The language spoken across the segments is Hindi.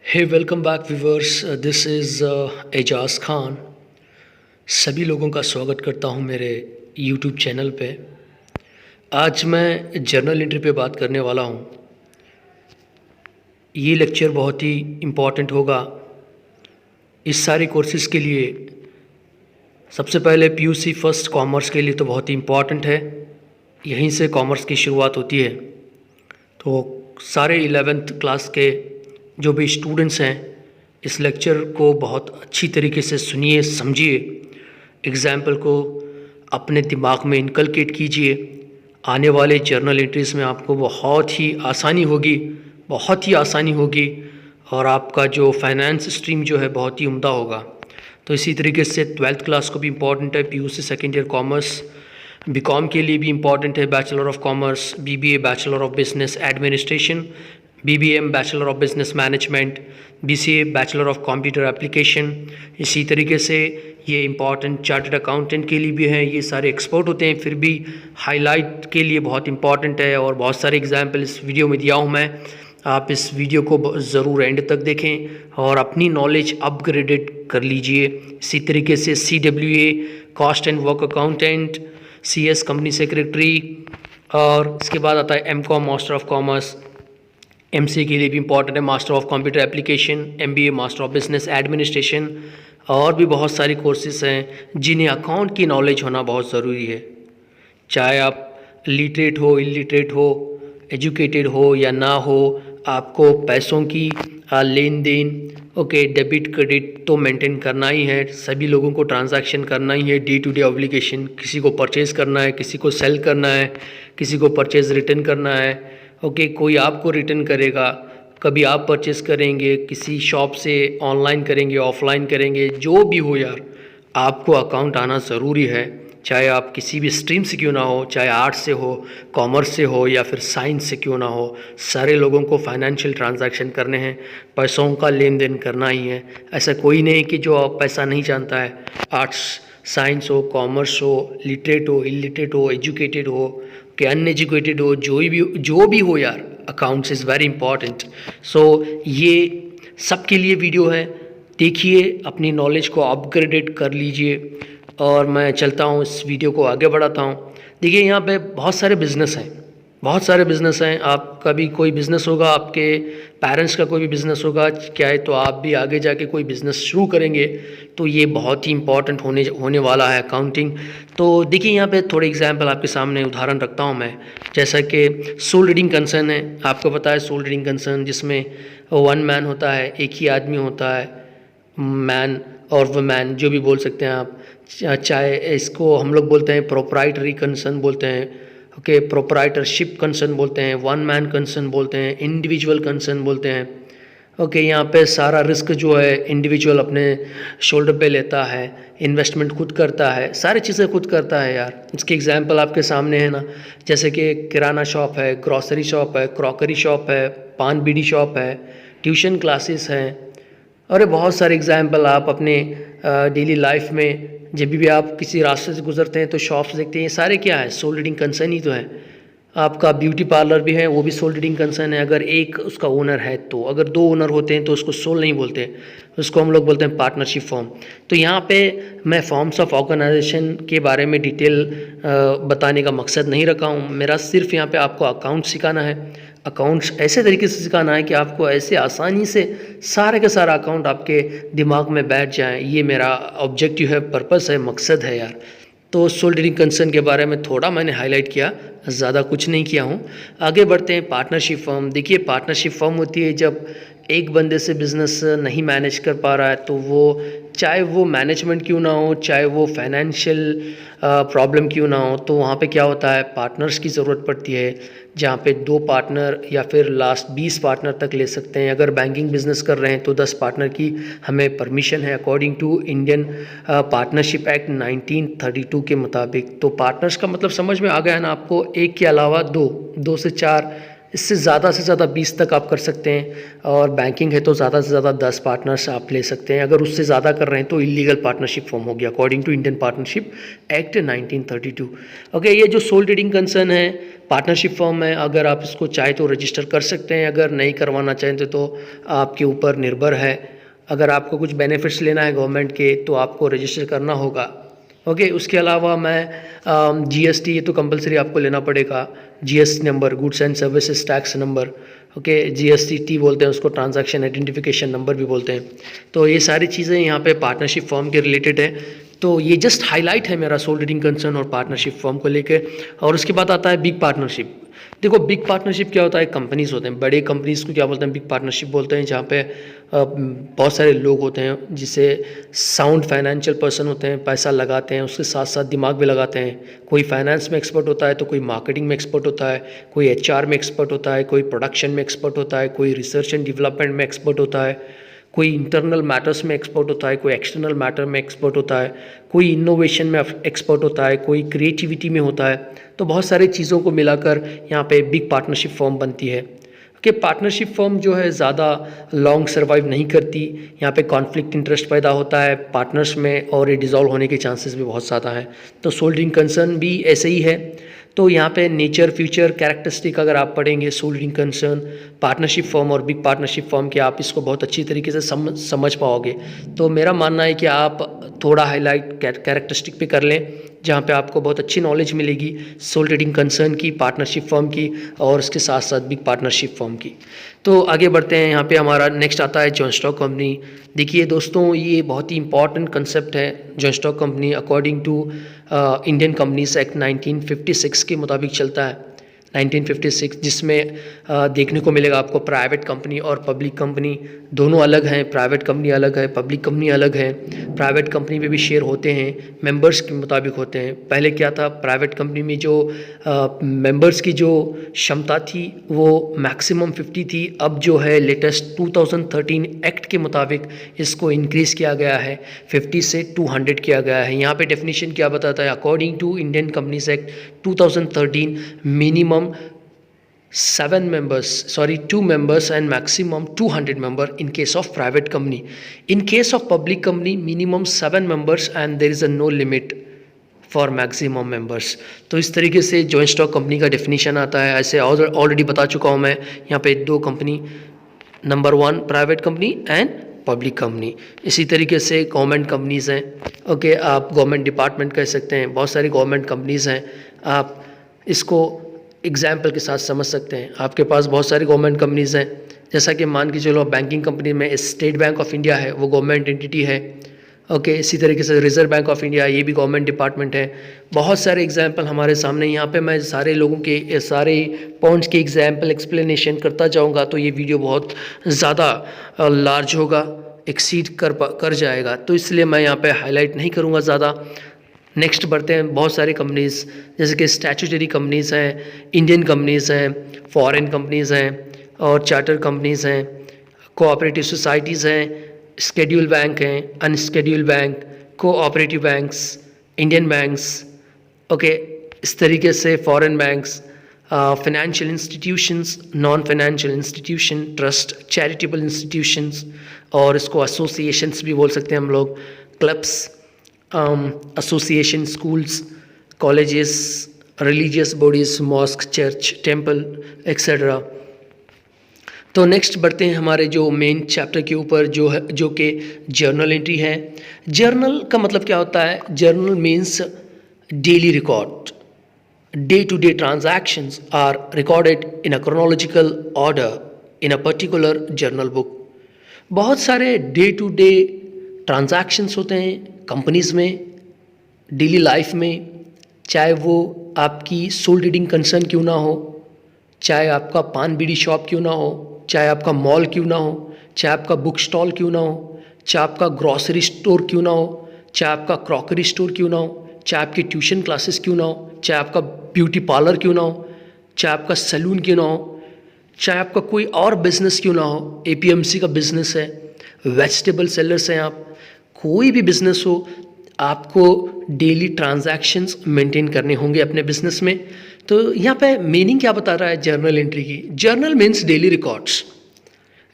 Hey welcome back viewers, this is Ejaz Khan. सभी लोगों का स्वागत करता हूं मेरे यूट्यूब चैनल पे। आज मैं जर्नल एंट्री पे बात करने वाला हूं। ये लेक्चर बहुत ही इम्पॉर्टेंट होगा इस सारे कोर्सेज़ के लिए। सबसे पहले पीयूसी फर्स्ट कॉमर्स के लिए तो बहुत ही इम्पॉर्टेंट है, यहीं से कॉमर्स की शुरुआत होती है। तो सारे 11th क्लास के जो भी स्टूडेंट्स हैं इस लेक्चर को बहुत अच्छी तरीके से सुनिए, समझिए, एग्ज़ाम्पल को अपने दिमाग में इनकलकेट कीजिए। आने वाले जर्नल एंट्रीज़ में आपको बहुत ही आसानी होगी, बहुत ही आसानी होगी, और आपका जो फाइनेंस स्ट्रीम जो है बहुत ही उम्दा होगा। तो इसी तरीके से 12th क्लास को भी इम्पॉर्टेंट है, PUC second year commerce, BCom के लिए भी इम्पॉर्टेंट है, bachelor of commerce, BBA bachelor of business administration, BBM bachelor of business management, BCA bachelor of computer application. इसी तरीके से ये इम्पॉर्टेंट चार्टर्ड अकाउंटेंट के लिए भी हैं। ये सारे एक्सपर्ट होते हैं, फिर भी हाईलाइट के लिए बहुत इंपॉर्टेंट है, और बहुत सारे एग्जाम्पल इस वीडियो में दिया हूँ मैं। आप इस वीडियो को ज़रूर एंड तक देखें और अपनी नॉलेज अपग्रेडेड कर लीजिए। इसी तरीके से CWA cost and work accountant, CS company secretary, और इसके बाद आता है MCOM master of commerce. MCA के लिए भी इम्पॉर्टेंट है master of computer application, MBA master of business administration, और भी बहुत सारे कोर्सेज हैं जिन्हें अकाउंट की नॉलेज होना बहुत ज़रूरी है। चाहे आप लिटरेट हो, इलिटरेट हो, एजुकेटेड हो या ना हो, आपको पैसों की लेन देन, डेबिट क्रेडिट तो मेंटेन करना ही है। सभी लोगों को ट्रांजैक्शन करना ही है, डे टू डे ऑब्लिगेशन। किसी को परचेज़ करना है, किसी को सेल करना है, किसी को परचेज़ रिटर्न करना है। कोई आपको रिटर्न करेगा, कभी आप परचेज़ करेंगे, किसी शॉप से ऑनलाइन करेंगे, ऑफलाइन करेंगे, जो भी हो यार, आपको अकाउंट आना ज़रूरी है। चाहे आप किसी भी स्ट्रीम से क्यों ना हो, चाहे आर्ट्स से हो, कॉमर्स से हो, या फिर साइंस से क्यों ना हो, सारे लोगों को फाइनेंशियल ट्रांजैक्शन करने हैं, पैसों का लेन देन करना ही है। ऐसा कोई नहीं कि जो पैसा नहीं जानता है। आर्ट्स, साइंस हो, कॉमर्स हो, लिटरेट हो, इलिटरेट हो, एजुकेटेड हो, कि अनएजुकेटेड हो, जो भी हो यार, अकाउंट्स इज़ वेरी इंपॉर्टेंट। सो ये सबके लिए वीडियो है, देखिए, अपनी नॉलेज को अपग्रेडेड कर लीजिए। और मैं चलता हूँ, इस वीडियो को आगे बढ़ाता हूँ। देखिए, यहाँ पे बहुत सारे बिज़नेस हैं, बहुत सारे बिज़नेस हैं। आपका भी कोई बिज़नेस होगा, आपके पेरेंट्स का कोई भी बिज़नेस होगा, क्या है, तो आप भी आगे जाके कोई बिज़नेस शुरू करेंगे, तो ये बहुत ही इंपॉर्टेंट होने वाला है अकाउंटिंग। तो देखिए, यहाँ पे थोड़े एग्जांपल आपके सामने उदाहरण रखता हूँ मैं। जैसा कि सोल रीडिंग कंसर्न है, आपको पता है सोल रीडिंग कंसर्न, जिसमें वन मैन होता है, एक ही आदमी होता है, मैन और वुमेन जो भी बोल सकते हैं आप। चाहे इसको हम लोग बोलते हैं प्रोप्राइटरी कंसर्न बोलते हैं, प्रोप्राइटरशिप कंसर्न बोलते हैं, वन मैन कंसर्न बोलते हैं, इंडिविजुअल कंसर्न बोलते हैं। यहाँ पे सारा रिस्क जो है इंडिविजुअल अपने शोल्डर पे लेता है, इन्वेस्टमेंट खुद करता है, सारी चीज़ें खुद करता है यार। इसके एग्जांपल आपके सामने है ना, जैसे कि किराना शॉप है, ग्रॉसरी शॉप है, क्रॉकरी शॉप है, पान बीड़ी शॉप है, ट्यूशन क्लासेस हैं, और बहुत सारे एग्जाम्पल आप अपने डेली लाइफ में जब भी आप किसी रास्ते से गुजरते हैं तो शॉप्स देखते हैं, ये सारे क्या है, सोल रीडिंग कंसर्न ही तो है। आपका ब्यूटी पार्लर भी है, वो भी सोल रीडिंग कंसर्न है, अगर एक उसका ओनर है तो। अगर दो ओनर होते हैं तो उसको सोल नहीं बोलते, उसको हम लोग बोलते हैं पार्टनरशिप फॉर्म। तो यहाँ पे मैं फॉर्म्स ऑफ ऑर्गेनाइजेशन के बारे में डिटेल बताने का मकसद नहीं रखा हूँ। मेरा सिर्फ यहाँ पे आपको अकाउंट सिखाना है। अकाउंट्स ऐसे तरीके से सिखाना है कि आपको ऐसे आसानी से सारे का सारा अकाउंट आपके दिमाग में बैठ जाए। ये मेरा ऑब्जेक्टिव है, पर्पस है, मकसद है यार। तो सोल रीडिंग कंसर्न के बारे में थोड़ा मैंने हाईलाइट किया, ज़्यादा कुछ नहीं किया हूँ। आगे बढ़ते हैं, पार्टनरशिप फर्म। देखिए, पार्टनरशिप फर्म होती है जब एक बंदे से बिज़नेस नहीं मैनेज कर पा रहा है, तो वो चाहे वो मैनेजमेंट क्यों ना हो, चाहे वो फाइनेंशियल प्रॉब्लम क्यों ना हो, तो वहाँ पे क्या होता है, पार्टनर्स की ज़रूरत पड़ती है, जहाँ पे 2 पार्टनर या फिर लास्ट 20 पार्टनर तक ले सकते हैं। अगर बैंकिंग बिजनेस कर रहे हैं तो 10 पार्टनर की हमें परमिशन है, according to Indian partnership act 1932 के मुताबिक। तो पार्टनर्स का मतलब समझ में आ गया ना आपको, एक के अलावा 2 से 4 इससे ज़्यादा 20 तक आप कर सकते हैं, और बैंकिंग है तो ज़्यादा से ज़्यादा 10 पार्टनर्स आप ले सकते हैं। अगर उससे ज़्यादा कर रहे हैं तो इलीगल पार्टनरशिप फॉर्म हो गया according to Indian partnership act 1932। Okay, ये जो सोल ट्रेडिंग कंसर्न है पार्टनरशिप फॉर्म है, अगर आप इसको चाहे तो रजिस्टर कर सकते हैं, अगर नहीं करवाना चाहें तो आपके ऊपर निर्भर है। अगर आपको कुछ बेनिफिट्स लेना है गवर्नमेंट के तो आपको रजिस्टर करना होगा। ओके, उसके अलावा मैं जीएसटी ये तो कंपलसरी आपको लेना पड़ेगा, GST number, goods and services tax number. Okay, GST बोलते हैं उसको, ट्रांजैक्शन आइडेंटिफिकेशन नंबर भी बोलते हैं। तो ये सारी चीज़ें यहाँ पे पार्टनरशिप फॉर्म के रिलेटेड है। तो ये जस्ट हाईलाइट है मेरा सोल ट्रेडिंग कंसर्न और पार्टनरशिप फॉर्म को लेकर। और उसके बाद आता है बिग पार्टनरशिप। देखो बिग पार्टनरशिप क्या होता है, कंपनीज होते हैं, बड़े कंपनीज को क्या बोलते हैं, बिग पार्टनरशिप बोलते हैं, जहाँ पे बहुत सारे लोग होते हैं जिसे साउंड फाइनेंशियल पर्सन होते हैं, पैसा लगाते हैं, उसके साथ साथ दिमाग भी लगाते हैं। कोई फाइनेंस में एक्सपर्ट होता है तो कोई मार्केटिंग में एक्सपर्ट होता है, कोई एचआर में एक्सपर्ट होता है, कोई प्रोडक्शन में एक्सपर्ट होता है, कोई रिसर्च एंड डेवलपमेंट में एक्सपर्ट होता है, कोई इंटरनल मैटर्स में एक्सपर्ट होता है, कोई एक्सटर्नल मैटर में एक्सपर्ट होता है, कोई इनोवेशन में एक्सपर्ट होता है, कोई क्रिएटिविटी में होता है। तो बहुत सारी चीज़ों को मिलाकर यहाँ पे बिग पार्टनरशिप फॉर्म बनती है। कि पार्टनरशिप फॉर्म जो है ज़्यादा लॉन्ग सर्वाइव नहीं करती, यहाँ पे कॉन्फ्लिक्ट इंटरेस्ट पैदा होता है पार्टनर्स में, और ये डिज़ोल्व होने के चांसेस भी बहुत ज़्यादा हैं। तो सोल ट्रेडिंग कंसर्न भी ऐसे ही है। तो यहाँ पे नेचर फ्यूचर कैरेक्टरिस्टिक अगर आप पढ़ेंगे sole trading concern, partnership firm और बिग पार्टनरशिप फॉर्म के, आप इसको बहुत अच्छी तरीके से समझ पाओगे। तो मेरा मानना है कि आप थोड़ा हाईलाइट कैरेक्टरिस्टिक पे कर लें, जहाँ पे आपको बहुत अच्छी नॉलेज मिलेगी सोल ट्रेडिंग कंसर्न की, पार्टनरशिप फॉर्म की, और उसके साथ साथ बिग पार्टनरशिप फॉर्म की। तो आगे बढ़ते हैं। यहाँ पे हमारा नेक्स्ट आता है जॉइंट स्टॉक कंपनी। देखिए दोस्तों, ये बहुत ही इंपॉर्टेंट कंसेप्ट है। Joint stock company according to Indian companies act 1956 के मुताबिक चलता है, 1956, जिसमें देखने को मिलेगा आपको प्राइवेट कंपनी और पब्लिक कंपनी दोनों अलग हैं। प्राइवेट कंपनी अलग है, पब्लिक कंपनी अलग है। प्राइवेट कंपनी में भी शेयर होते हैं, मेंबर्स के मुताबिक होते हैं। पहले क्या था, प्राइवेट कंपनी में जो मेंबर्स की जो क्षमता थी वो मैक्सिमम 50 थी। अब जो है लेटेस्ट 2013 एक्ट के मुताबिक इसको इंक्रीज़ किया गया है, 50 से 200 किया गया है। यहाँ पे डेफिनेशन क्या बताता है, according to Indian companies act 2013, minimum 2 members and maximum 200 member in case of private company. In case of public company, minimum 7 members and there is a no limit for maximum members. तो इस तरीके से जॉइंट स्टॉक कंपनी का डेफिनेशन आता है। ऐसे ऑलरेडी बता चुका हूँ मैं यहाँ पे 2 company, number 1 private company and public company. इसी तरीके से गवर्नमेंट कंपनीज़ हैं। ओके, आप गवर्नमेंट डिपार्टमेंट कह सकते हैं, बहुत सारी गवर्नमेंट कंपनीज़ हैं। आप इसको एग्जाम्पल के साथ समझ सकते हैं। आपके पास बहुत सारी गवर्नमेंट कंपनीज़ हैं, जैसा कि मान के चलो बैंकिंग कंपनी में स्टेट बैंक ऑफ इंडिया है, वो गवर्नमेंट एंटिटी है। ओके, इसी तरीके से रिजर्व बैंक ऑफ इंडिया, ये भी गवर्नमेंट डिपार्टमेंट है। बहुत सारे एग्जाम्पल हमारे सामने, यहाँ पे मैं सारे लोगों के सारे पॉइंट्स के एग्जाम्पल एक्सप्लेनेशन करता जाऊँगा तो ये वीडियो बहुत ज़्यादा लार्ज होगा, एक्सीड कर जाएगा। तो इसलिए मैं यहाँ पे हाईलाइट नहीं करूँगा ज़्यादा। नेक्स्ट बढ़ते हैं। बहुत सारी कंपनीज़ जैसे कि स्टैट्यूटरी कंपनीज़ हैं, इंडियन कंपनीज़ हैं, फॉरेन कंपनीज़ हैं और चार्टर कंपनीज़ हैं, कोऑपरेटिव सोसाइटीज़ हैं, स्केड्यूल बैंक हैं, unschedule bank, cooperative banks, Indian banks. Okay, इस तरीके से foreign banks, financial institutions, non financial institution, trust, charitable institutions, और इसको एसोसिएशंस भी बोल सकते हैं हम लोग, clubs, association, schools, colleges, religious bodies, mosque, church, temple etcetera. तो नेक्स्ट बढ़ते हैं हमारे जो मेन चैप्टर के ऊपर, जो है जो कि जर्नल एंट्री है। जर्नल का मतलब क्या होता है? Journal means daily record. Day to day transactions are recorded in a chronological order in a particular journal book. बहुत सारे डे टू डे ट्रांजैक्शंस होते हैं कंपनीज़ में, डेली लाइफ में, चाहे वो आपकी सोल ट्रेडिंग कंसर्न क्यों ना हो, चाहे आपका पान बीड़ी शॉप क्यों ना हो, चाहे आपका मॉल क्यों ना हो, चाहे आपका बुक स्टॉल क्यों ना हो, चाहे आपका ग्रॉसरी स्टोर क्यों ना हो, चाहे आपका क्रॉकरी स्टोर क्यों ना हो, चाहे आपकी ट्यूशन क्लासेस क्यों ना हो, चाहे आपका ब्यूटी पार्लर क्यों ना हो, चाहे आपका सैलून क्यों ना हो, चाहे आपका कोई और बिजनेस क्यों ना हो, एपीएमसी का बिजनेस है, वेजिटेबल सेलर्स हैं आप, कोई भी बिजनेस हो, आपको डेली ट्रांजैक्शंस मेंटेन करने होंगे अपने बिजनेस में। तो यहाँ पे मीनिंग क्या बता रहा है जर्नल एंट्री की? Journal means daily records.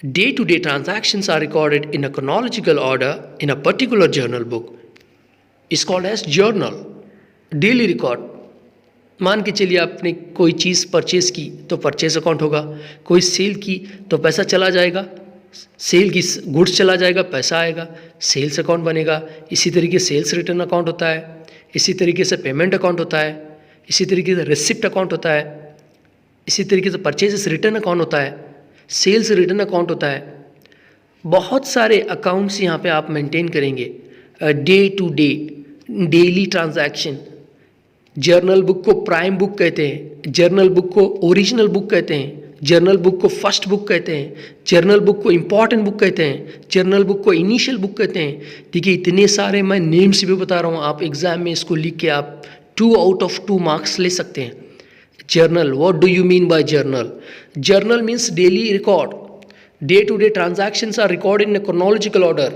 Day to day transactions are recorded in a chronological order in a particular journal book. Is called as journal. Daily record. मान के चलिए आपने कोई चीज़ परचेज की तो परचेज अकाउंट होगा, कोई सेल की तो पैसा चला जाएगा, सेल की गुड्स चला जाएगा, पैसा आएगा, सेल्स अकाउंट बनेगा. इसी तरीके सेल्स रिटर्न अकाउंट होता है, इसी तरीके से पेमेंट अकाउंट होता है, इसी तरीके से रिसिप्ट अकाउंट होता है, इसी तरीके से परचेजेस रिटर्न अकाउंट होता है, सेल्स रिटर्न अकाउंट होता है. बहुत सारे अकाउंट्स यहाँ पे आप मेंटेन करेंगे. Day to day daily transaction. Journal book को प्राइम बुक कहते हैं, जर्नल बुक को ओरिजिनल बुक कहते हैं, जर्नल बुक को फर्स्ट बुक कहते हैं, जर्नल बुक को इम्पॉर्टेंट बुक कहते हैं, जर्नल बुक को इनिशियल बुक कहते हैं. देखिए इतने सारे मैं नेम्स भी बता रहा हूँ, आप एग्ज़ाम में इसको लिख के आप 2 out of 2 मार्क्स ले सकते हैं. Journal, what do you mean by journal? Journal means daily record. Day to day transactions are recorded in a chronological order,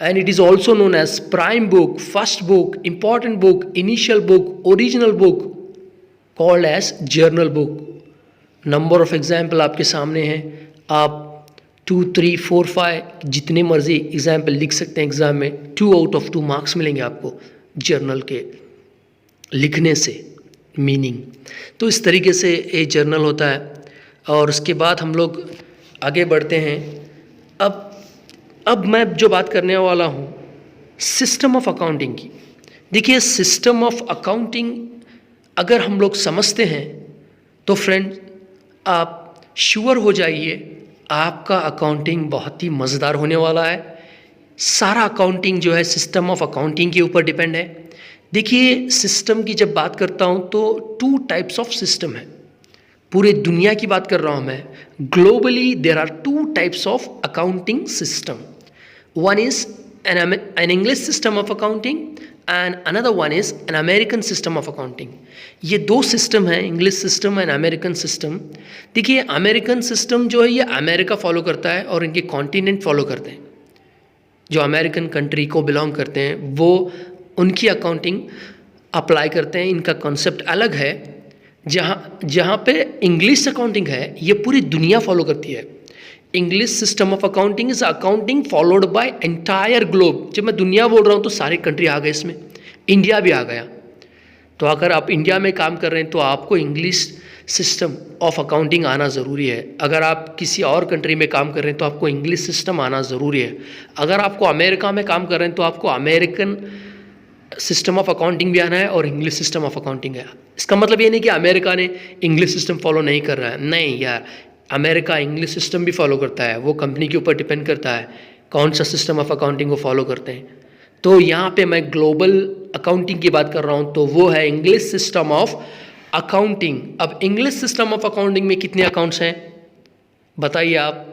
and it is also known as prime book, first book, important book, initial book, original book, called as journal book. Number of example आपके सामने हैं, आप 2, 3, 4, 5 जितने मर्जी एग्जाम्पल लिख सकते हैं एग्ज़ाम में. 2 out of 2 मार्क्स मिलेंगे आपको जर्नल के लिखने से. मीनिंग तो इस तरीके से ये जर्नल होता है. और उसके बाद हम लोग आगे बढ़ते हैं. अब मैं जो बात करने वाला हूँ सिस्टम ऑफ अकाउंटिंग की. देखिए सिस्टम ऑफ अकाउंटिंग अगर हम लोग समझते हैं तो फ्रेंड आप श्योर हो जाइए आपका अकाउंटिंग बहुत ही मज़ेदार होने वाला है. सारा अकाउंटिंग जो है सिस्टम ऑफ अकाउंटिंग के ऊपर डिपेंड है. देखिए सिस्टम की जब बात करता हूँ तो 2 टाइप्स ऑफ सिस्टम है. पूरे दुनिया की बात कर रहा हूँ मैं. Globally there are 2 types of accounting system. One is an English system of accounting and another one is an American system of accounting. ये 2 सिस्टम हैं, English system and American system. देखिए अमेरिकन सिस्टम जो है ये अमेरिका फॉलो करता है और इनके कॉन्टिनेंट फॉलो करते हैं. जो अमेरिकन कंट्री को बिलोंग करते हैं वो उनकी अकाउंटिंग अप्लाई करते हैं. इनका कॉन्सेप्ट अलग है. जहाँ पे इंग्लिश अकाउंटिंग है ये पूरी दुनिया फॉलो करती है. English system of accounting is accounting followed by entire globe. जब मैं दुनिया बोल रहा हूँ तो सारे कंट्री आ गए इसमें, इंडिया भी आ गया. तो अगर आप इंडिया में काम कर रहे हैं तो आपको इंग्लिश सिस्टम ऑफ अकाउंटिंग आना ज़रूरी है. अगर आप किसी और कंट्री में काम कर रहे हैं तो आपको इंग्लिश सिस्टम आना ज़रूरी है. अगर आपको अमेरिका में काम कर रहे हैं तो आपको अमेरिकन सिस्टम ऑफ अकाउंटिंग भी आना है और इंग्लिश सिस्टम ऑफ अकाउंटिंग है. इसका मतलब ये नहीं कि अमेरिका ने इंग्लिश सिस्टम फॉलो नहीं कर रहा है. नहीं यार, अमेरिका इंग्लिश सिस्टम भी फॉलो करता है. वो कंपनी के ऊपर डिपेंड करता है कौन सा सिस्टम ऑफ अकाउंटिंग वो फॉलो करते हैं. तो यहाँ पे मैं ग्लोबल अकाउंटिंग की बात कर रहा हूँ तो वो है इंग्लिश सिस्टम ऑफ अकाउंटिंग. अब इंग्लिश सिस्टम ऑफ अकाउंटिंग में कितने अकाउंट्स हैं बताइए आप.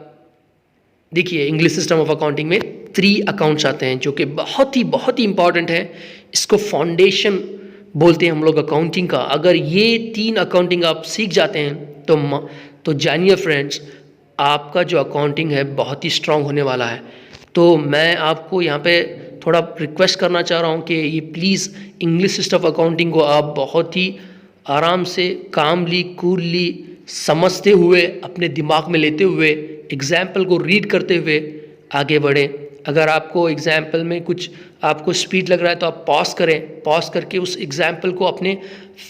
देखिए इंग्लिश सिस्टम ऑफ अकाउंटिंग में 3 अकाउंट्स आते हैं जो कि बहुत ही इंपॉर्टेंट है. इसको फाउंडेशन बोलते हैं हम लोग अकाउंटिंग का. अगर ये 3 अकाउंटिंग आप सीख जाते हैं तो जानिए फ्रेंड्स आपका जो अकाउंटिंग है बहुत ही स्ट्रांग होने वाला है. तो मैं आपको यहाँ पे थोड़ा रिक्वेस्ट करना चाह रहा हूँ कि ये please English system of accounting को आप बहुत ही आराम से कामली कूलली समझते हुए अपने दिमाग में लेते हुए एग्जाम्पल को रीड करते हुए आगे बढ़ें. अगर आपको एग्जाम्पल में कुछ आपको स्पीड लग रहा है तो आप पॉज करें. पॉज करके उस एग्जाम्पल को अपने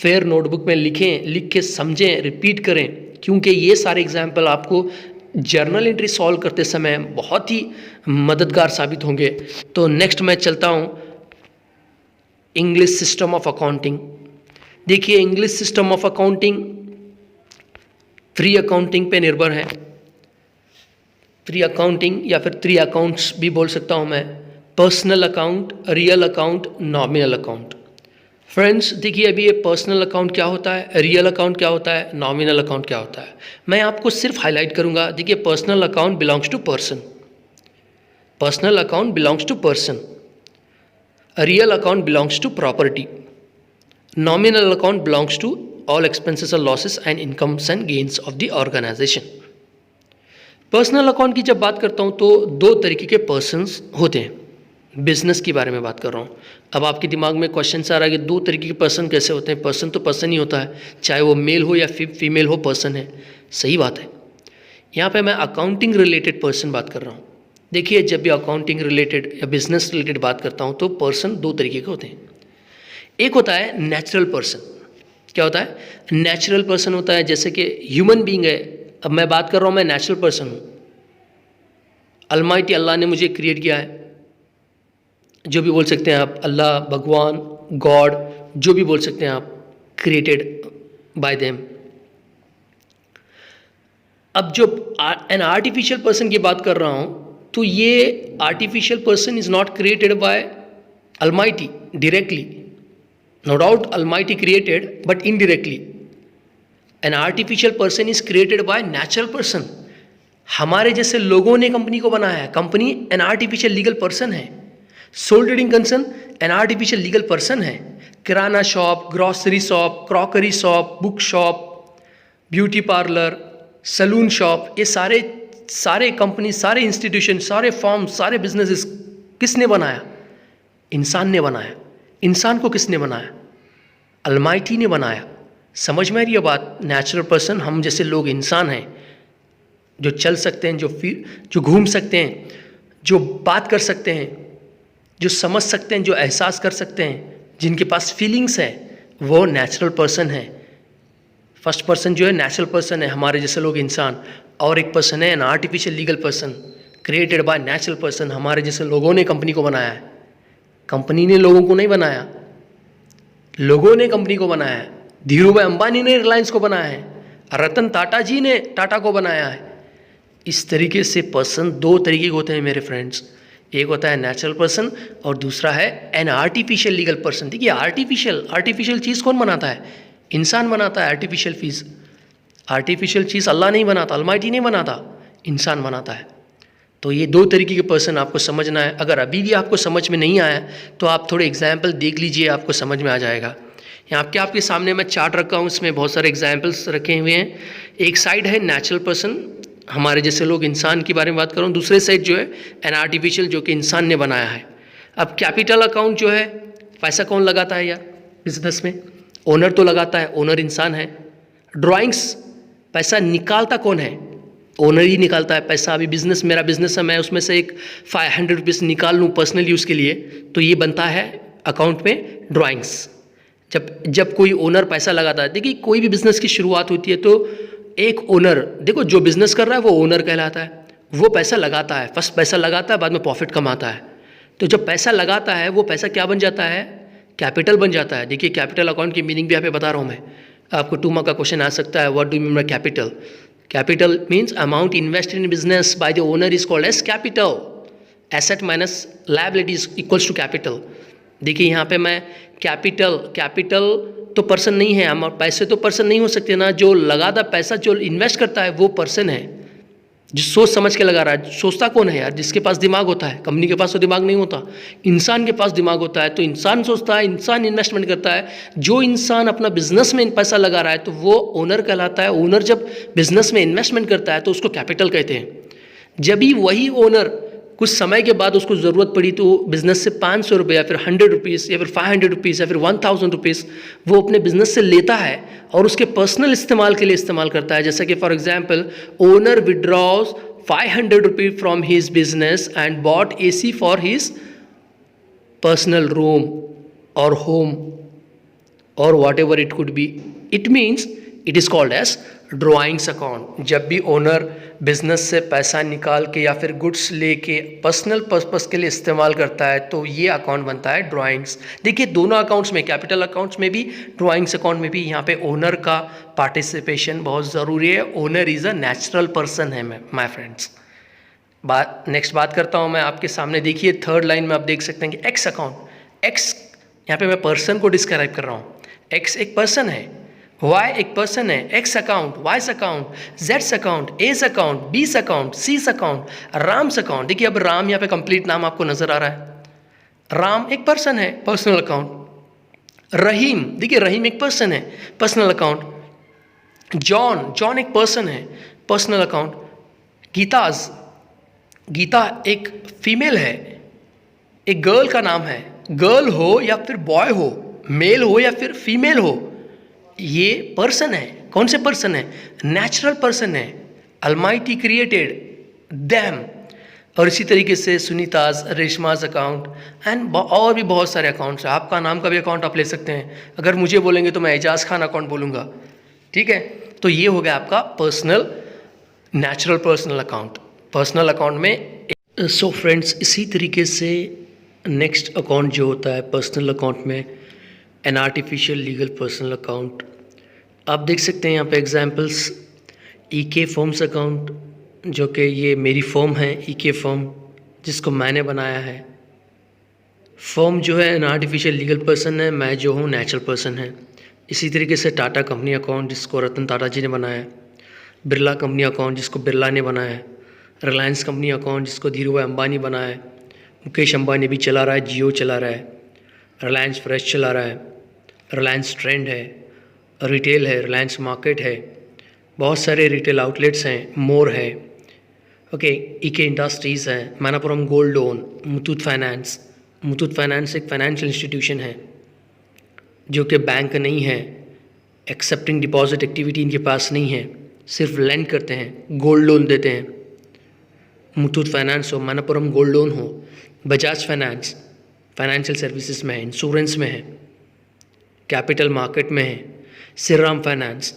फेयर नोटबुक में लिखें, लिख के समझें, रिपीट करें. क्योंकि ये सारे एग्जाम्पल आपको जर्नल एंट्री सॉल्व करते समय बहुत ही मददगार साबित होंगे. तो नेक्स्ट मैं चलता हूँ इंग्लिश सिस्टम ऑफ अकाउंटिंग. देखिए English system of accounting 3 accounting पे निर्भर है. 3 अकाउंटिंग या फिर 3 अकाउंट्स भी बोल सकता हूँ मैं. Personal account, real account, nominal account. Friends देखिए अभी ये पर्सनल अकाउंट क्या होता है, रियल अकाउंट क्या होता है, नॉमिनल अकाउंट क्या होता है, मैं आपको सिर्फ हाईलाइट करूँगा. देखिए personal account belongs to person. Personal account belongs to person. Real account belongs to property. Nominal account belongs to all expenses और losses and incomes and gains of the organisation. Personal account की जब बात करता हूँ तो 2 तरीके के पर्सन्स होते हैं. बिजनेस के बारे में बात कर रहा हूँ। अब आपके दिमाग में क्वेश्चन आ रहा है कि दो तरीके के पर्सन कैसे होते हैं? पर्सन तो पर्सन ही होता है, चाहे वो मेल हो या फीमेल हो, पर्सन है। सही बात है। यहाँ पे मैं अकाउंटिंग रिलेटेड पर्सन बात कर रहा हूँ। देखिए, जब भी अकाउंटिंग रिलेटेड या बिजनेस रिलेटेड बात करता हूँ तो पर्सन दो तरीके के होते हैं। एक होता है नेचुरल पर्सन। क्या होता है? नेचुरल पर्सन होता है जैसे कि ह्यूमन बीइंग है। अब मैं बात कर रहा हूँ, मैं नेचुरल पर्सन हूँ। अलमाइटी अल्लाह ने मुझे क्रिएट किया है, जो भी बोल सकते हैं आप, अल्लाह, भगवान, गॉड, जो भी बोल सकते हैं आप, क्रिएटेड बाय देम। अब जो एन आर्टिफिशियल पर्सन की बात कर रहा हूँ, तो ये artificial person is not created by almighty directly. No doubt almighty created, but indirectly an artificial person is created by natural person. हमारे जैसे लोगों ने कंपनी को बनाया है। Company an artificial legal person है। Sole trading concern an artificial legal person है। Kirana shop, grocery shop, crockery shop, book shop, beauty parlour, salon shop, ये सारे कंपनी, सारे इंस्टीट्यूशन, सारे फॉर्म, सारे बिजनेसेस किसने बनाया? इंसान ने बनाया। इंसान को किसने बनाया? अलमाइटी ने बनाया। समझ में आ रही है बात? नेचुरल पर्सन हम जैसे लोग इंसान हैं, जो चल सकते हैं, जो घूम सकते हैं, जो बात कर सकते हैं, जो समझ सकते हैं, जो एहसास कर सकते हैं, जिनके पास फीलिंग्स है, वो नेचुरल पर्सन है। फर्स्ट पर्सन जो है नेचुरल पर्सन है, हमारे जैसे लोग इंसान। और एक पर्सन है N artificial legal person, created by natural person. हमारे जैसे लोगों ने कंपनी को बनाया है। कंपनी ने लोगों को नहीं बनाया, लोगों ने कंपनी को बनाया है। धीरू भाई अंबानी ने रिलायंस को बनाया है, रतन टाटा जी ने टाटा को बनाया है। इस तरीके से पर्सन दो तरीके के होते हैं मेरे फ्रेंड्स। एक होता है नेचुरल पर्सन और दूसरा है एन आर्टिफिशियल लीगल पर्सन। देखिए, आर्टिफिशियल चीज़ कौन बनाता है? इंसान बनाता है। आर्टिफिशियल चीज़ अल्लाह नहीं बनाता, अलमाइटी नहीं बनाता, इंसान बनाता है। तो ये दो तरीके के पर्सन आपको समझना है। अगर अभी भी आपको समझ में नहीं आया तो आप थोड़े एग्जाम्पल देख लीजिए, आपको समझ में आ जाएगा। यहाँ पे आपके सामने मैं चार्ट रखा हूँ, इसमें बहुत सारे एग्जाम्पल्स रखे हुए हैं। एक साइड है नेचुरल पर्सन, हमारे जैसे लोग इंसान के बारे में बात कर रहा हूँ। दूसरे साइड जो है एन आर्टिफिशियल, जो कि इंसान ने बनाया है। अब कैपिटल अकाउंट जो है, पैसा कौन लगाता है यार बिजनेस में? ओनर तो लगाता है, ओनर इंसान है। ड्राइंग्स, पैसा निकालता कौन है? ओनर ही निकालता है पैसा। अभी बिजनेस, मेरा बिजनेस है, मैं उसमें से एक 500 रुपीज़ निकाल लूँ पर्सनल यूज़ के लिए, तो ये बनता है अकाउंट में ड्राइंग्स। जब कोई ओनर पैसा लगाता है, देखिए कोई भी बिजनेस की शुरुआत होती है तो एक ओनर, देखो जो बिजनेस कर रहा है वो ओनर कहलाता है। वो पैसा लगाता है, फर्स्ट पैसा लगाता है, बाद में प्रॉफिट कमाता है। तो जब पैसा लगाता है वो पैसा क्या बन जाता है? कैपिटल बन जाता है। देखिए, कैपिटल अकाउंट की मीनिंग भी यहाँ पे बता रहा हूँ मैं आपको। 2 मार्क का क्वेश्चन आ सकता है, what do you mean by capital? Capital means amount invested in business by the owner is called as capital. Asset minus liability is equals to capital. देखिए यहाँ पे मैं कैपिटल तो पर्सन नहीं है, हम पैसे तो पर्सन नहीं हो सकते ना। जो लगाता पैसा, जो इन्वेस्ट करता है वो पर्सन है, जो सोच समझ के लगा रहा है। सोचता कौन है यार? जिसके पास दिमाग होता है। कंपनी के पास तो दिमाग नहीं होता, इंसान के पास दिमाग होता है। तो इंसान सोचता है, इंसान इन्वेस्टमेंट करता है। जो इंसान अपना बिजनेस में पैसा लगा रहा है तो वो ओनर कहलाता है। ओनर जब बिजनेस में इन्वेस्टमेंट करता है तो उसको कैपिटल कहते हैं। जब भी वही ओनर कुछ समय के बाद उसको ज़रूरत पड़ी तो बिज़नेस से 500 रुपये या फिर 100 रुपीज़ या फिर 500 रुपीज़ या फिर 1000 रुपीज़ वो अपने बिजनेस से लेता है और उसके पर्सनल इस्तेमाल के लिए इस्तेमाल करता है। जैसे कि for example, owner withdraws 500 rupees from his business and bought AC for his personal room और होम और whatever it could be. It means it is called as drawings account. जब भी ओनर बिजनेस से पैसा निकाल के या फिर गुड्स लेके पर्सनल पर्पस के लिए इस्तेमाल करता है तो ये अकाउंट बनता है ड्राइंग्स। देखिए, दोनों अकाउंट्स में, कैपिटल अकाउंट्स में भी, ड्राइंग्स अकाउंट में भी, यहाँ पे ओनर का पार्टिसिपेशन बहुत ज़रूरी है। Owner is a natural person है माय फ्रेंड्स। नेक्स्ट बात करता हूँ मैं आपके सामने। देखिए, थर्ड लाइन में आप देख सकते हैं कि एक्स अकाउंट। एक्स यहाँ पे मैं पर्सन को डिस्क्राइब कर रहा हूँ। एक्स एक पर्सन है, वाई एक पर्सन है। X account, vice account, Jades account, S account, बीस अकाउंट, सीस अकाउंट, राम्स अकाउंट। देखिए, अब राम यहाँ पे कंप्लीट नाम आपको नजर आ रहा है। राम एक पर्सन है, पर्सनल अकाउंट। रहीम, देखिए रहीम एक पर्सन है, पर्सनल अकाउंट। जॉन एक पर्सन है, पर्सनल अकाउंट। गीता एक फीमेल है, एक गर्ल का नाम है, गर्ल हो या फिर बॉय हो, मेल हो या फिर फीमेल हो, ये पर्सन है। कौन से पर्सन है? नेचुरल पर्सन है। Almighty created them. और इसी तरीके से सुनीताज, रेशमाज अकाउंट एंड और भी बहुत सारे अकाउंट्स हैं। आपका नाम का भी अकाउंट आप ले सकते हैं। अगर मुझे बोलेंगे तो मैं एजाज खान अकाउंट बोलूँगा, ठीक है। तो ये हो गया आपका personal, natural personal account. Personal account में सो फ्रेंड्स, इसी तरीके से नेक्स्ट अकाउंट जो होता है पर्सनल अकाउंट में, N artificial legal personal account. आप देख सकते हैं यहाँ पे एग्जांपल्स, ईके फॉर्म्स अकाउंट, जो कि ये मेरी फॉर्म है ईके फॉर्म, जिसको मैंने बनाया है। फॉर्म जो है एन आर्टिफिशियल लीगल पर्सन है, मैं जो हूँ नेचुरल पर्सन है। इसी तरीके से टाटा कंपनी अकाउंट, जिसको रतन टाटा जी ने बनाया है। बिरला कंपनी अकाउंट, जिसको बिरला ने बनाया है। रिलायंस कंपनी अकाउंट, जिसको धीरूभाई अंबानी बनाया है। मुकेश अंबानी भी चला रहा है, जियो चला रहा है, रिलायंस फ्रेश चला रहा है, रिलायंस ट्रेंड है, रिटेल है, रिलायंस मार्केट है, बहुत सारे रिटेल आउटलेट्स हैं, मोर है, ओके। ईके इंडस्ट्रीज़ है, Manappuram gold loan, Muthoot finance. Muthoot finance एक फाइनेंशियल इंस्टीट्यूशन है जो कि बैंक नहीं है, एक्सेप्टिंग डिपॉजिट एक्टिविटी इनके पास नहीं है, सिर्फ लैंड करते हैं, गोल्ड लोन देते हैं। मुथूट फाइनेंस हो, मनापुरम गोल्ड लोन हो, बजाज फाइनेंस फाइनेंशियल सर्विसेज में है, इंश्योरेंस में है, कैपिटल मार्केट में है, श्रीराम फाइनेंस।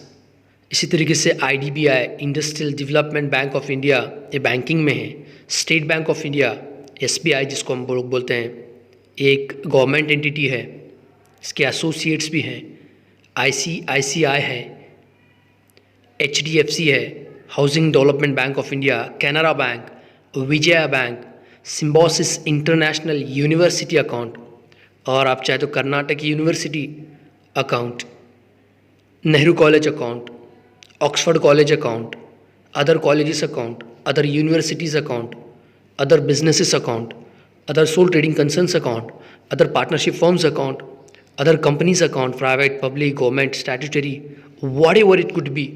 इसी तरीके से IDBI, industrial development bank of India, ये बैंकिंग में है। State bank of India, SBI जिसको हम लोग बोलते हैं, एक गवर्नमेंट एंटिटी है, इसके एसोसिएट्स भी हैं। आईसीआईसीआई है, एचडीएफसी है, housing development bank of India, Canara bank, Vijaya bank, Symbiosis international university account, और आप चाहे तो Karnataka university account, Nehru college account, Oxford college account, other colleges account, other universities account, other businesses account, other sole trading concerns account, other partnership firms account, other companies account, private, public, government, statutory, whatever it could be,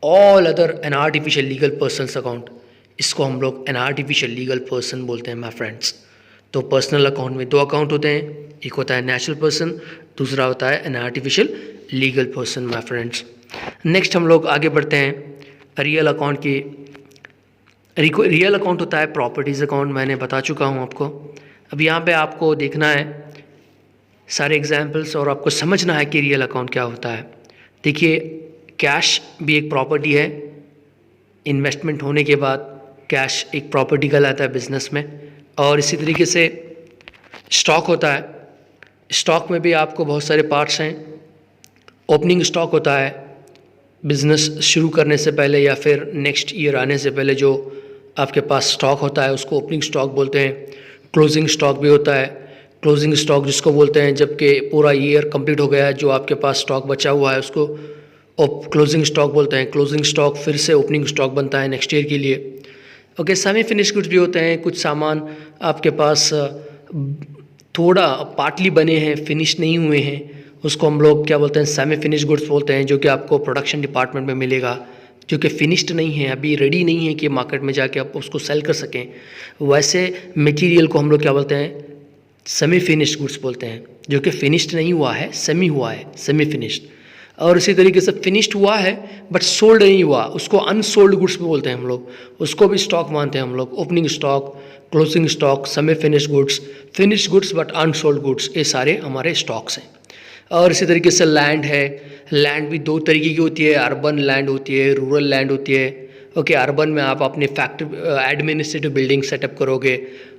all other an artificial legal persons account. इसको हम लोग एन आर्टिफिशियल लीगल पर्सन बोलते हैं माय फ्रेंड्स। तो पर्सनल अकाउंट में दो अकाउंट होते हैं, एक होता है नेचुरल पर्सन, दूसरा होता है N artificial legal person my friends. Next हम लोग आगे बढ़ते हैं रियल अकाउंट की। रियल अकाउंट होता है प्रॉपर्टीज़ अकाउंट, मैंने बता चुका हूँ आपको। अब यहाँ पे आपको देखना है सारे एग्जाम्पल्स और आपको समझना है कि रियल अकाउंट क्या होता है। देखिए, कैश भी एक प्रॉपर्टी है। इन्वेस्टमेंट होने के बाद कैश एक प्रॉपर्टी कहलाता है बिजनेस में। और इसी तरीके से स्टॉक होता है। स्टॉक में भी आपको बहुत सारे पार्ट्स हैं। ओपनिंग स्टॉक होता है, बिज़नेस शुरू करने से पहले या फिर नेक्स्ट ईयर आने से पहले जो आपके पास स्टॉक होता है उसको ओपनिंग स्टॉक बोलते हैं। क्लोजिंग स्टॉक भी होता है। क्लोजिंग स्टॉक जिसको बोलते हैं जबकि पूरा ईयर कंप्लीट हो गया है, जो आपके पास स्टॉक बचा हुआ है उसको क्लोजिंग स्टॉक बोलते हैं। क्लोजिंग स्टॉक फिर से ओपनिंग स्टॉक बनता है नेक्स्ट ईयर के लिए। ओके, सेमी फिनिश गुड्स भी होते हैं। कुछ सामान आपके पास थोड़ा पार्टली बने हैं, फिनिश नहीं हुए हैं, उसको हम लोग क्या बोलते हैं, सेमी फिनिश गुड्स बोलते हैं, जो कि आपको प्रोडक्शन डिपार्टमेंट में मिलेगा, जो कि फिनिश्ड नहीं है, अभी रेडी नहीं है कि मार्केट में जाके आप उसको सेल कर सकें। वैसे मटेरियल को हम लोग क्या बोलते हैं, सेमी फिनिश्ड गुड्स बोलते हैं, जो कि फिनिश्ड नहीं हुआ है, सेमी हुआ है, सेमी फिनिश्ड। और इसी तरीके से फिनिश्ड हुआ है बट सोल्ड नहीं हुआ, उसको अनसोल्ड गुड्स भी बोलते हैं हम लोग, उसको भी स्टॉक मानते हैं हम लोग। Opening stock, closing stock, semi finished goods, finished goods but unsold goods, ये सारे हमारे स्टॉक्स हैं। और इसी तरीके से लैंड है। लैंड भी दो तरीके की होती है, अर्बन लैंड होती है, रूरल लैंड होती है। ओके, अर्बन में आप अपने फैक्ट्री एडमिनिस्ट्रेटिव बिल्डिंग सेटअप करोगे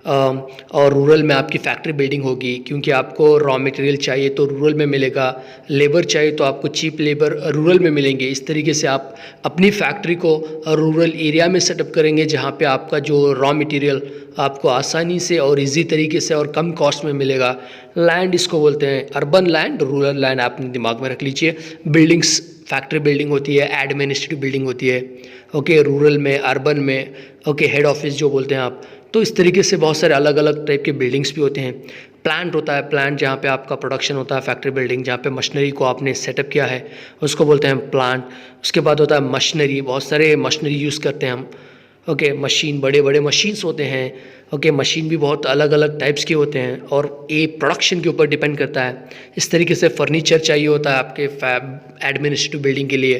और रूरल में आपकी फैक्ट्री बिल्डिंग होगी, क्योंकि आपको रॉ मटेरियल चाहिए तो रूरल में मिलेगा, लेबर चाहिए तो आपको चीप लेबर रूरल में मिलेंगे। इस तरीके से आप अपनी फैक्ट्री को रूरल एरिया में सेटअप करेंगे, जहाँ पे आपका जो रॉ मटेरियल आपको आसानी से और इजी तरीके से और कम कॉस्ट में मिलेगा। लैंड इसको बोलते हैं, अर्बन लैंड, रूरल लैंड, आप अपने दिमाग में रख लीजिए। बिल्डिंग्स, फैक्ट्री बिल्डिंग होती है, एडमिनिस्ट्रेटिव बिल्डिंग होती है, ओके, रूरल में, अर्बन में, ओके, हेड ऑफिस जो बोलते हैं आप। तो इस तरीके से बहुत सारे अलग अलग टाइप के बिल्डिंग्स भी होते हैं। प्लांट होता है, प्लांट जहाँ पे आपका प्रोडक्शन होता है, फैक्ट्री बिल्डिंग जहाँ पे मशीनरी को आपने सेटअप किया है उसको बोलते हैं प्लांट। उसके बाद होता है मशीनरी, बहुत सारे मशीनरी यूज़ करते हैं हम, ओके, मशीन, बड़े बड़े मशीन्स होते हैं। ओके, मशीन भी बहुत अलग अलग टाइप्स के होते हैं और ये प्रोडक्शन के ऊपर डिपेंड करता है। इस तरीके से फर्नीचर चाहिए होता है आपके एडमिनिस्ट्रेटिव बिल्डिंग के लिए,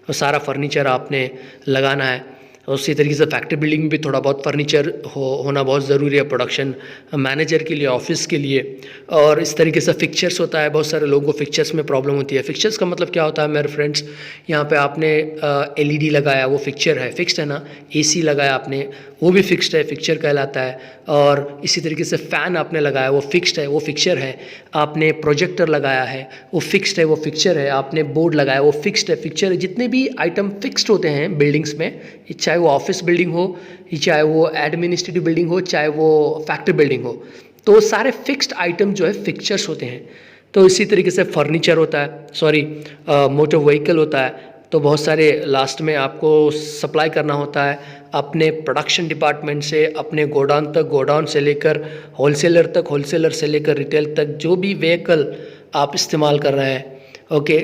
और सारा फर्नीचर आपने लगाना है। और उसी तरीके से फैक्ट्री बिल्डिंग में भी थोड़ा बहुत फर्नीचर होना बहुत ज़रूरी है प्रोडक्शन मैनेजर के लिए, ऑफिस के लिए। और इस तरीके से फिक्चर्स होता है, बहुत सारे लोगों को फिक्चर्स में प्रॉब्लम होती है। फिक्चर्स का मतलब क्या होता है मेरे फ्रेंड्स, यहाँ पे आपने एलईडी लगाया, वो फिक्चर है, फिक्स्ड है ना। एसी लगाया आपने, वो भी फिक्स्ड है, फिक्चर कहलाता है। और इसी तरीके से फ़ैन आपने लगाया, वो फिक्स्ड है, वो फिक्चर है। आपने प्रोजेक्टर लगाया है, वो फिक्स्ड है, वो फिक्चर है। आपने बोर्ड लगाया, वो फिक्स्ड है, फिक्चर है। जितने भी आइटम फिक्स्ड होते हैं बिल्डिंग्स में, चाहे वो ऑफिस बिल्डिंग हो, चाहे वो एडमिनिस्ट्रेटिव बिल्डिंग हो, चाहे वो फैक्ट्री बिल्डिंग हो, तो सारे फिक्स्ड आइटम जो है फिक्चर्स होते हैं। तो इसी तरीके से फर्नीचर होता है, सॉरी मोटर व्हीकल होता है। तो बहुत सारे लास्ट में आपको सप्लाई करना होता है अपने प्रोडक्शन डिपार्टमेंट से अपने गोडाउन तक, गोडाउन से लेकर होलसेलर तक, होलसेलर से लेकर रिटेल तक, जो भी व्हीकल आप इस्तेमाल कर रहे हैं। ओके,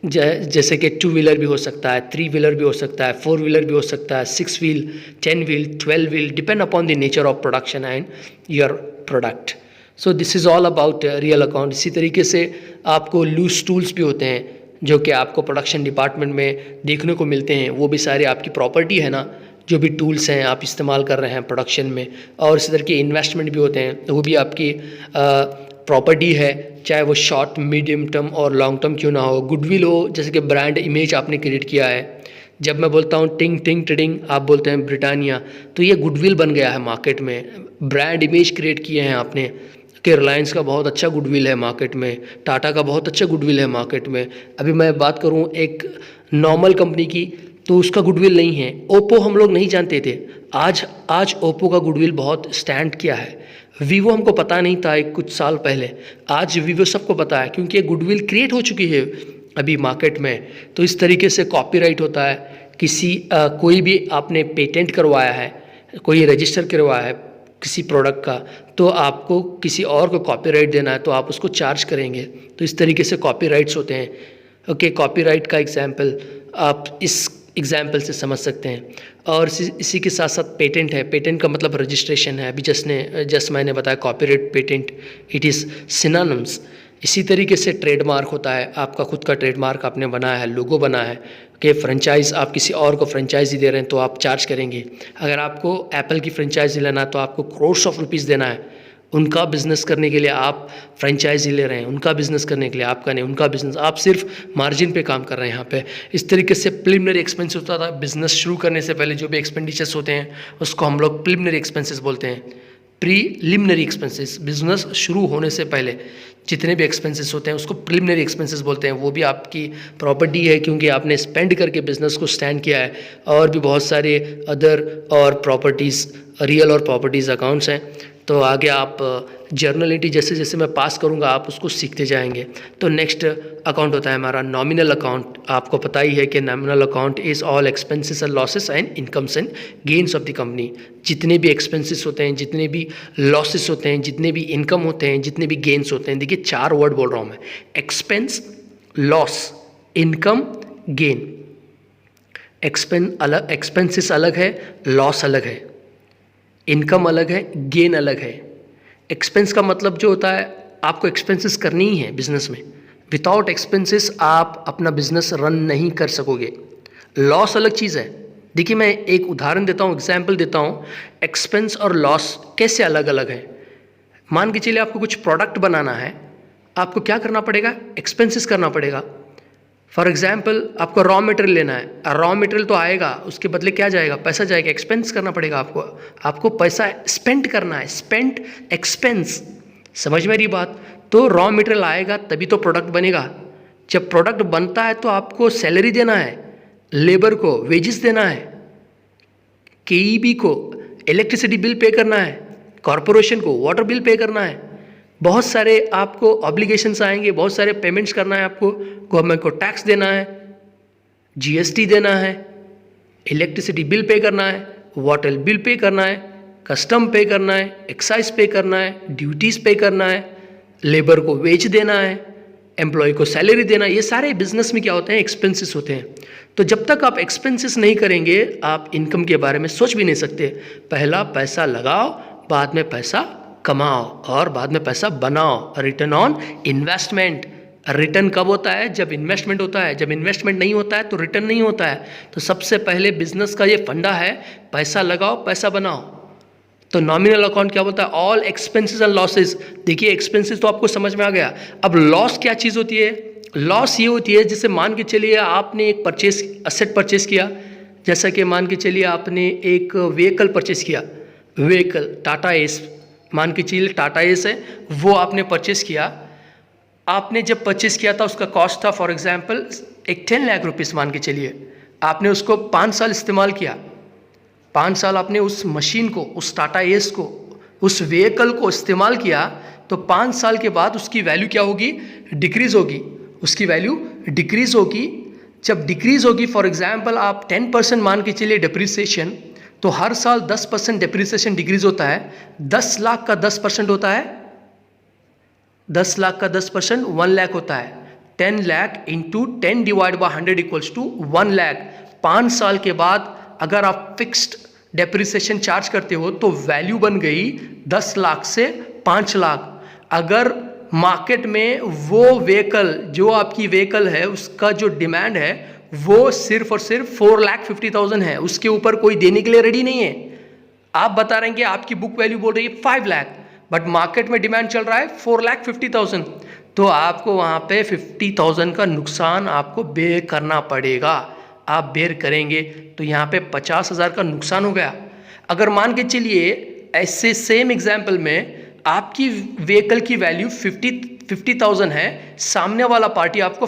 जैसे कि 2 व्हीलर भी हो सकता है, 3 व्हीलर भी हो सकता है, 4 व्हीलर भी हो सकता है, 6 wheel, 10 wheel, 12 wheel, depend upon the nature of production and your product. So this is all about real account. इसी तरीके से आपको लूज टूल्स भी होते हैं जो कि आपको प्रोडक्शन डिपार्टमेंट में देखने को मिलते हैं, वो भी सारे आपकी प्रॉपर्टी है ना। जो भी टूल्स हैं आप इस्तेमाल कर रहे हैं प्रोडक्शन में, और इसी तरह के इन्वेस्टमेंट भी होते हैं, वो भी आपकी प्रॉपर्टी है, चाहे वो शॉर्ट, मीडियम टर्म और लॉन्ग टर्म क्यों ना हो। गुडविल हो, जैसे कि ब्रांड इमेज आपने क्रिएट किया है। जब मैं बोलता हूँ टिंग टिंग ट्रेडिंग, आप बोलते हैं ब्रिटानिया, तो ये गुडविल बन गया है मार्केट में, ब्रांड इमेज क्रिएट किए हैं आपने कि रिलायंस का बहुत अच्छा गुडविल है मार्केट में, टाटा का बहुत अच्छा गुडविल है मार्केट में। अभी मैं बात करूँ एक नॉर्मल कंपनी की, तो उसका गुडविल नहीं है। ओप्पो हम लोग नहीं जानते थे, आज ओप्पो का गुडविल बहुत स्टैंड किया है। वीवो हमको पता नहीं था एक कुछ साल पहले, आज वीवो सबको पता है क्योंकि गुडविल क्रिएट हो चुकी है अभी मार्केट में। तो इस तरीके से कॉपीराइट होता है, कोई भी आपने पेटेंट करवाया है, कोई रजिस्टर करवाया है किसी प्रोडक्ट का, तो आपको किसी और को कॉपीराइट देना है तो आप उसको चार्ज करेंगे। तो इस तरीके से कॉपीराइट्स होते हैं। ओके, कॉपीराइट का एग्जाम्पल आप इस एग्जाम्पल से समझ सकते हैं। और इसी के साथ साथ पेटेंट है, पेटेंट का मतलब रजिस्ट्रेशन है। अभी जस्ट मैंने बताया copyright, patent, it is synonyms. इसी तरीके से ट्रेडमार्क होता है, आपका खुद का ट्रेडमार्क आपने बनाया है, लोगो बना है कि फ्रेंचाइज़ आप किसी और को फ्रेंचाइजी दे रहे हैं तो आप चार्ज करेंगे। अगर आपको एप्पल की फ्रेंचाइजी लेना है तो आपको करोड्स ऑफ रुपीज़ देना है। उनका बिज़नेस करने के लिए आप फ्रेंचाइजी ले रहे हैं, उनका बिज़नेस करने के लिए, आपका नहीं उनका बिज़नेस, आप सिर्फ मार्जिन पे काम कर रहे हैं यहाँ पे। इस तरीके से प्रिलिमिनरी एक्सपेंस होता था। बिज़नेस शुरू करने से पहले जो भी एक्सपेंडिचर्स होते हैं उसको हम लोग प्रिलिमिनरी एक्सपेंसेस बोलते हैं। प्रीलिमिनरी एक्सपेंसेस, बिजनेस शुरू होने से पहले जितने भी एक्सपेंसेस होते हैं उसको प्रिलिमिनरी एक्सपेंसेस बोलते हैं। वो भी आपकी प्रॉपर्टी है क्योंकि आपने स्पेंड करके बिजनेस को स्टैंड किया है। और भी बहुत सारे अदर और प्रॉपर्टीज़, रियल और प्रॉपर्टीज़ अकाउंट्स हैं। तो आगे आप जर्नलिटी जैसे जैसे मैं पास करूंगा आप उसको सीखते जाएंगे। तो नेक्स्ट अकाउंट होता है हमारा नॉमिनल अकाउंट। आपको पता ही है कि nominal account is all expenses and losses and incomes and gains of the company. जितने भी एक्सपेंसेस होते हैं, जितने भी लॉसेस होते हैं, जितने भी इनकम होते हैं, जितने भी गेन्स होते हैं, देखिए 4 वर्ड बोल रहा हूँ मैं, expense, loss, income, gain. Expenses अलग है, लॉस अलग है, इनकम अलग है, गेन अलग है। एक्सपेंस का मतलब जो होता है आपको एक्सपेंसेस करनी ही है बिजनेस में। विदाउट एक्सपेंसेस आप अपना बिजनेस रन नहीं कर सकोगे। लॉस अलग चीज़ है। देखिए मैं एक उदाहरण देता हूँ, एग्जाम्पल देता हूँ। एक्सपेंस और लॉस कैसे अलग अलग है। मान के चलिए आपको कुछ प्रोडक्ट बनाना है, आपको क्या करना पड़ेगा, एक्सपेंसेस करना पड़ेगा। फॉर एग्जाम्पल आपको रॉ मटेरियल लेना है, रॉ मटेरियल तो आएगा, उसके बदले क्या जाएगा, पैसा जाएगा, एक्सपेंस करना पड़ेगा आपको पैसा स्पेंड करना है, स्पेंड एक्सपेंस। समझ में रही बात। तो रॉ मटेरियल आएगा तभी तो प्रोडक्ट बनेगा। जब प्रोडक्ट बनता है तो आपको सैलरी देना है, लेबर को वेजेस देना है, केईबी को इलेक्ट्रिसिटी बिल पे करना है, कॉरपोरेशन को वाटर बिल पे करना है, बहुत सारे आपको ऑब्लिगेशंस आएंगे, बहुत सारे पेमेंट्स करना है आपको, गवर्नमेंट को टैक्स देना है, जीएसटी देना है, इलेक्ट्रिसिटी बिल पे करना है, वाटर बिल पे करना है, कस्टम पे करना है, एक्साइज पे करना है, ड्यूटीज़ पे करना है, लेबर को वेज देना है, एम्प्लॉय को सैलरी देना, ये सारे बिजनेस में क्या होते हैं, एक्सपेंसेस होते हैं। तो जब तक आप एक्सपेंसेस नहीं करेंगे आप इनकम के बारे में सोच भी नहीं सकते। पहला पैसा लगाओ, बाद में पैसा कमाओ और बाद में पैसा बनाओ। रिटर्न ऑन इन्वेस्टमेंट, रिटर्न कब होता है, जब इन्वेस्टमेंट होता है। जब इन्वेस्टमेंट नहीं होता है तो रिटर्न नहीं होता है। तो सबसे पहले बिजनेस का ये फंडा है, पैसा लगाओ पैसा बनाओ। तो नॉमिनल अकाउंट क्या बोलता है, ऑल एक्सपेंसेस एंड लॉसेस। देखिए एक्सपेंसेस तो आपको समझ में आ गया। अब लॉस क्या चीज़ होती है, लॉस ये होती है जैसे मान के चलिए आपने एक असेट परचेस किया, जैसा कि मान के चलिए आपने एक व्हीकल परचेस किया, व्हीकल टाटा एस, मान के चलिए टाटा एस है, वो आपने परचेस किया। आपने जब परचेस किया था उसका कॉस्ट था फॉर एग्जांपल एक 10 लाख रुपीस, मान के चलिए आपने उसको 5 साल इस्तेमाल किया। 5 साल आपने उस मशीन को, उस टाटा एस को, उस व्हीकल को इस्तेमाल किया, तो 5 साल के बाद उसकी वैल्यू क्या होगी, डिक्रीज़ होगी। उसकी वैल्यू डिक्रीज़ होगी। जब डिक्रीज़ होगी फॉर एग्जांपल आप 10% मान के चलिए डिप्रिसिएशन, तो हर साल 10% डिप्रिसिएशन डिक्रीज़ होता है। 10 लाख का 10% होता है, 10 लाख का 10% 1 लाख होता है। 10 lakh into 10 divide by 100 equals to 1 lakh. 5 साल के बाद अगर आप फिक्स्ड डेप्रिसिएशन चार्ज करते हो तो वैल्यू बन गई 10 लाख से 5 लाख। अगर मार्केट में वो व्हीकल, जो आपकी व्हीकल है, उसका जो डिमांड है वो सिर्फ और सिर्फ 4,50,000 है, उसके ऊपर कोई देने के लिए रेडी नहीं है। आप बता रहे हैं कि आपकी बुक वैल्यू बोल रही है 5 लाख, बट मार्केट में डिमांड चल रहा है 4,50,000, तो आपको वहाँ पे 50,000 का नुकसान आपको बेयर करना पड़ेगा। आप बेयर करेंगे तो यहाँ पे 50,000 का नुकसान हो गया। अगर मान के चलिए ऐसे सेम एग्जाम्पल में आपकी व्हीकल की वैल्यू 50,000 है, सामने वाला पार्टी आपको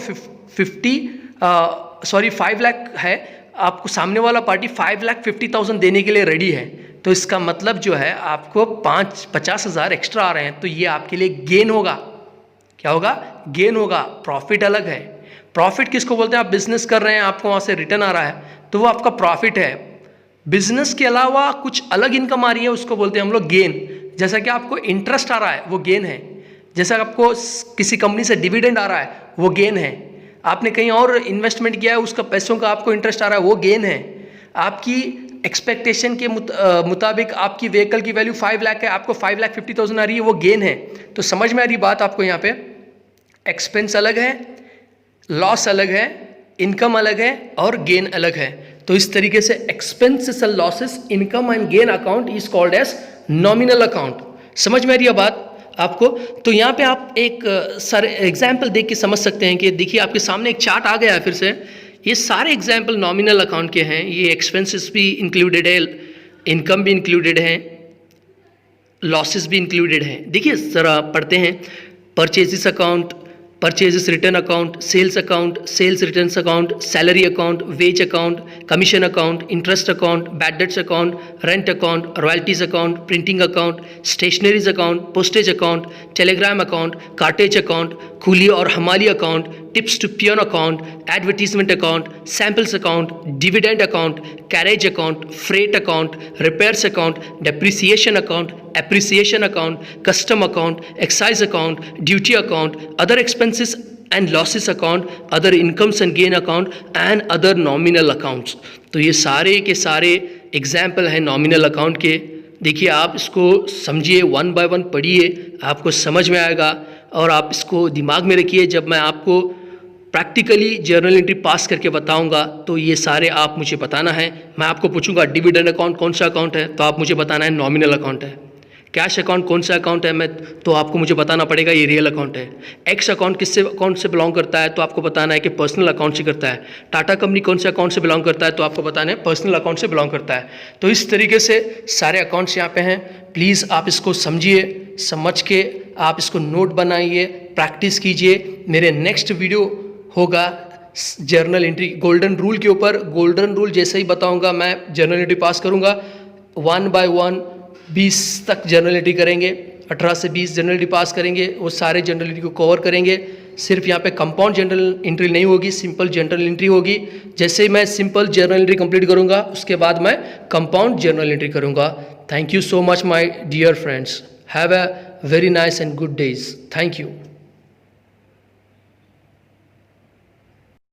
5 लाख है, आपको सामने वाला पार्टी 5,50,000 देने के लिए रेडी है, तो इसका मतलब जो है आपको 50,000 एक्स्ट्रा आ रहे हैं, तो ये आपके लिए गेन होगा। क्या होगा, गेन होगा। प्रॉफिट अलग है। प्रॉफिट किसको बोलते हैं, आप बिजनेस कर रहे हैं, आपको वहाँ से रिटर्न आ रहा है, तो वो आपका प्रॉफिट है। बिजनेस के अलावा कुछ अलग इनकम आ रही है, उसको बोलते हैं हम लोग गेन। जैसा कि आपको इंटरेस्ट आ रहा है वो गेन है, जैसा आपको किसी कंपनी से डिविडेंड आ रहा है वो गेन है, आपने कहीं और इन्वेस्टमेंट किया है उसका पैसों का आपको इंटरेस्ट आ रहा है वो गेन है। आपकी एक्सपेक्टेशन के मुताबिक आपकी व्हीकल की वैल्यू 5 लाख है, आपको 5,50,000 आ रही है, वो गेन है। तो समझ में आ रही बात आपको, यहाँ पे एक्सपेंस अलग है, लॉस अलग है, इनकम अलग है और गेन अलग है। तो इस तरीके से expenses and losses, income and gain account is called as nominal account. समझ में आ रही है बात आपको? तो यहाँ पे आप एक सारे एग्जाम्पल देख के समझ सकते हैं कि देखिए आपके सामने एक चार्ट आ गया है फिर से। ये सारे एग्जाम्पल नॉमिनल अकाउंट के हैं। ये एक्सपेंसेस भी इंक्लूडेड है, इनकम भी इंक्लूडेड है, लॉसेस भी इंक्लूडेड हैं। देखिए ज़रा पढ़ते हैं। Purchases account, purchases return account, sales returns account, salary account, wage account, commission account, interest account, bad debts account, rent account, royalties account, printing account, stationeries account, postage account, telegram account, cartage account, coolie और hamali account, tips to peon account, advertisement account, samples account, dividend account, carriage account, freight account, repairs account, depreciation account, appreciation account, custom account, excise account, duty account, other expenses and losses account, other incomes and gain account and other nominal accounts. तो ये सारे के सारे एग्जाम्पल हैं नॉमिनल अकाउंट के। देखिए आप इसको समझिए, 1 बाय 1 पढ़िए, आपको समझ में आएगा और आप इसको दिमाग में रखिए। जब मैं आपको प्रैक्टिकली जर्नल एंट्री पास करके बताऊंगा तो ये सारे आप मुझे बताना है। मैं आपको पूछूंगा डिविडेंड अकाउंट कौन सा अकाउंट है, तो आप मुझे बताना है नॉमिनल अकाउंट है। कैश अकाउंट कौन सा अकाउंट है, तो आपको मुझे बताना पड़ेगा ये रियल अकाउंट है। एक्स अकाउंट किससे अकाउंट से बिलोंग करता है, तो आपको बताना है कि पर्सनल अकाउंट से करता है। टाटा कंपनी कौन से अकाउंट से बिलोंग करता है, तो आपको बताना है पर्सनल अकाउंट से बिलोंग करता है। तो इस तरीके से सारे अकाउंट्स यहाँ पे हैं। प्लीज़ आप इसको समझिए, समझ के आप इसको नोट बनाइए, प्रैक्टिस कीजिए। मेरे नेक्स्ट वीडियो होगा जर्नल एंट्री गोल्डन रूल के ऊपर। गोल्डन रूल जैसे ही बताऊंगा मैं जर्नल एंट्री पास करूंगा। 1 बाय 1 20 तक जर्नल एंट्री करेंगे, 18 से 20 जर्नल एंट्री पास करेंगे, वो सारे जर्नल एंट्री को कवर करेंगे। सिर्फ यहाँ पे कंपाउंड जर्नल एंट्री नहीं होगी, सिंपल जर्नल एंट्री होगी। जैसे ही मैं सिंपल जर्नल एंट्री कंप्लीट करूँगा उसके बाद मैं कंपाउंड जर्नल एंट्री करूँगा। Thank you so much my dear friends, have a very nice and good days. Thank you.